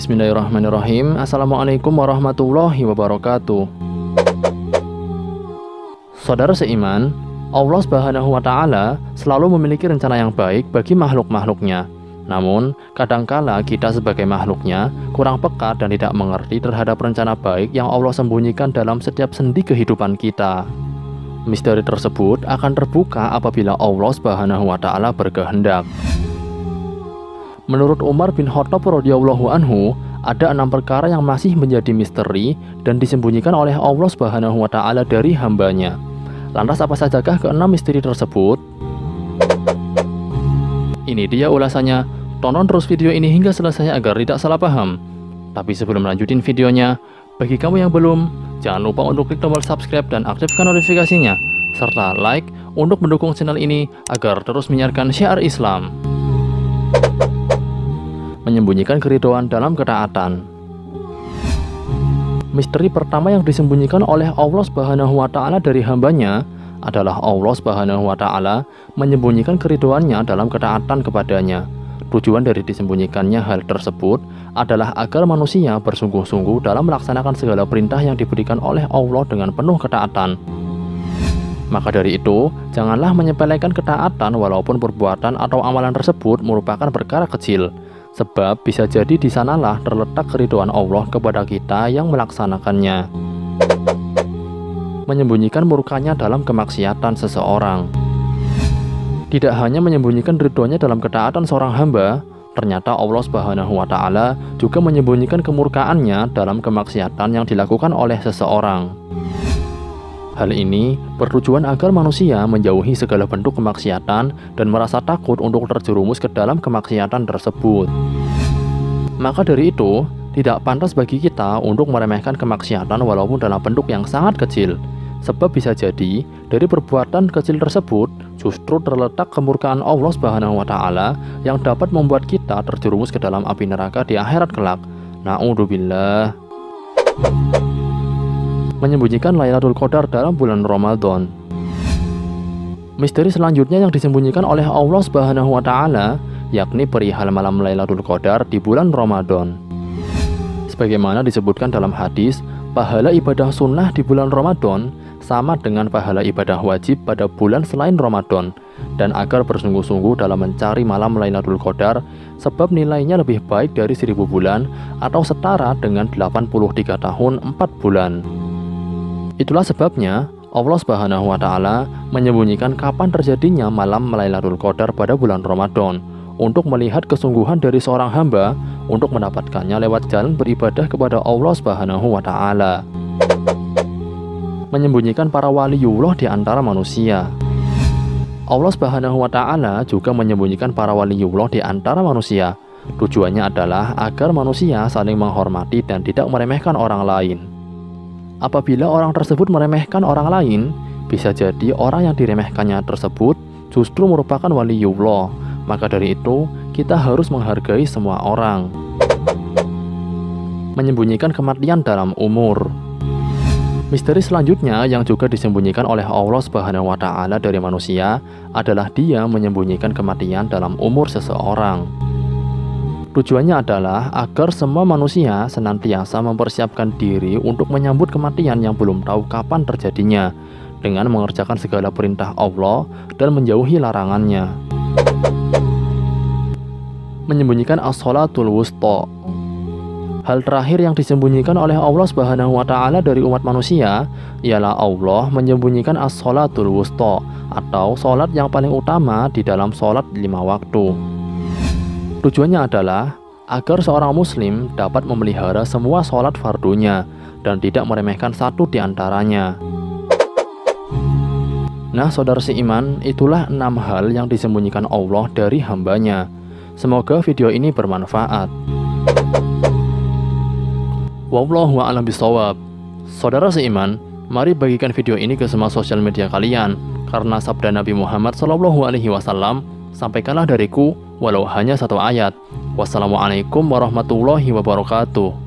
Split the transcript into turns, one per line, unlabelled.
Bismillahirrahmanirrahim. Assalamualaikum warahmatullahi wabarakatuh. Saudara seiman, Allah Subhanahu wa Ta'ala selalu memiliki rencana yang baik bagi makhluk-makhluknya. Namun, kadangkala kita sebagai makhluknya kurang peka dan tidak mengerti terhadap rencana baik yang Allah sembunyikan dalam setiap sendi kehidupan kita. Misteri tersebut akan terbuka apabila Allah Subhanahu wa Ta'ala berkehendak. Menurut Umar bin Khattab radhiyallahu anhu, ada 6 perkara yang masih menjadi misteri dan disembunyikan oleh Allah Subhanahu wa Ta'ala dari hambanya. Lantas apa sajakah ke-6 misteri tersebut? Ini dia ulasannya. Tonton terus video ini hingga selesai agar tidak salah paham. Tapi sebelum lanjutin videonya, bagi kamu yang belum, jangan lupa untuk klik tombol subscribe dan aktifkan notifikasinya, serta like untuk mendukung channel ini agar terus menyiarkan syiar Islam. Menyembunyikan keridhaan dalam ketaatan. Misteri pertama yang disembunyikan oleh Allah Subhanahu wa Ta'ala dari hambanya adalah Allah Subhanahu wa Ta'ala menyembunyikan keridhaannya dalam ketaatan kepadanya. Tujuan dari disembunyikannya hal tersebut adalah agar manusia bersungguh-sungguh dalam melaksanakan segala perintah yang diberikan oleh Allah dengan penuh ketaatan. Maka dari itu, janganlah menyepelekan ketaatan walaupun perbuatan atau amalan tersebut merupakan perkara kecil. Sebab bisa jadi di sanalah terletak keridhaan Allah kepada kita yang melaksanakannya. Menyembunyikan murkanya dalam kemaksiatan seseorang. Tidak hanya menyembunyikan ridhonya dalam ketaatan seorang hamba, ternyata Allah Subhanahu wa Ta'ala juga menyembunyikan kemurkaannya dalam kemaksiatan yang dilakukan oleh seseorang. Hal ini bertujuan agar manusia menjauhi segala bentuk kemaksiatan dan merasa takut untuk terjerumus ke dalam kemaksiatan tersebut. Maka dari itu, tidak pantas bagi kita untuk meremehkan kemaksiatan walaupun dalam bentuk yang sangat kecil. Sebab bisa jadi, dari perbuatan kecil tersebut justru terletak kemurkaan Allah Subhanahu wa Ta'ala yang dapat membuat kita terjerumus ke dalam api neraka di akhirat kelak. Na'udzubillah. Menyembunyikan Lailatul Qadar dalam bulan Ramadan. Misteri selanjutnya yang disembunyikan oleh Allah Subhanahu wa Ta'ala yakni perihal malam Lailatul Qadar di bulan Ramadan. Sebagaimana disebutkan dalam hadis, pahala ibadah sunnah di bulan Ramadan sama dengan pahala ibadah wajib pada bulan selain Ramadan, dan agar bersungguh-sungguh dalam mencari malam Lailatul Qadar sebab nilainya lebih baik dari 1000 bulan atau setara dengan 83 tahun 4 bulan. Itulah sebabnya Allah Subhanahu wa Ta'ala menyembunyikan kapan terjadinya malam Lailatul Qadar pada bulan Ramadan untuk melihat kesungguhan dari seorang hamba untuk mendapatkannya lewat jalan beribadah kepada Allah Subhanahu wa Ta'ala. Menyembunyikan para waliullah di antara manusia. Allah Subhanahu wa Ta'ala juga menyembunyikan para waliullah di antara manusia. Tujuannya adalah agar manusia saling menghormati dan tidak meremehkan orang lain. Apabila orang tersebut meremehkan orang lain, bisa jadi orang yang diremehkannya tersebut justru merupakan waliullah. Maka dari itu, kita harus menghargai semua orang. Menyembunyikan kematian dalam umur. Misteri selanjutnya yang juga disembunyikan oleh Allah Subhanahu wa Ta'ala dari manusia adalah Dia menyembunyikan kematian dalam umur seseorang. Tujuannya adalah agar semua manusia senantiasa mempersiapkan diri untuk menyambut kematian yang belum tahu kapan terjadinya, dengan mengerjakan segala perintah Allah dan menjauhi larangannya. Menyembunyikan as-sholatul wusta. Hal terakhir yang disembunyikan oleh Allah Subhanahu wa Ta'ala dari umat manusia ialah Allah menyembunyikan as-sholatul wusta, atau sholat yang paling utama di dalam sholat 5 waktu. Tujuannya adalah agar seorang muslim dapat memelihara semua sholat fardunya dan tidak meremehkan satu di antaranya. Nah, saudara seiman, itulah 6 hal yang disembunyikan Allah dari hambanya. Semoga video ini bermanfaat. Wallahu a'lam bishawab. Saudara seiman, mari bagikan video ini ke semua sosial media kalian, karena sabda Nabi Muhammad SAW, sampaikanlah dariku walau hanya 1 ayat. Wassalamualaikum warahmatullahi wabarakatuh.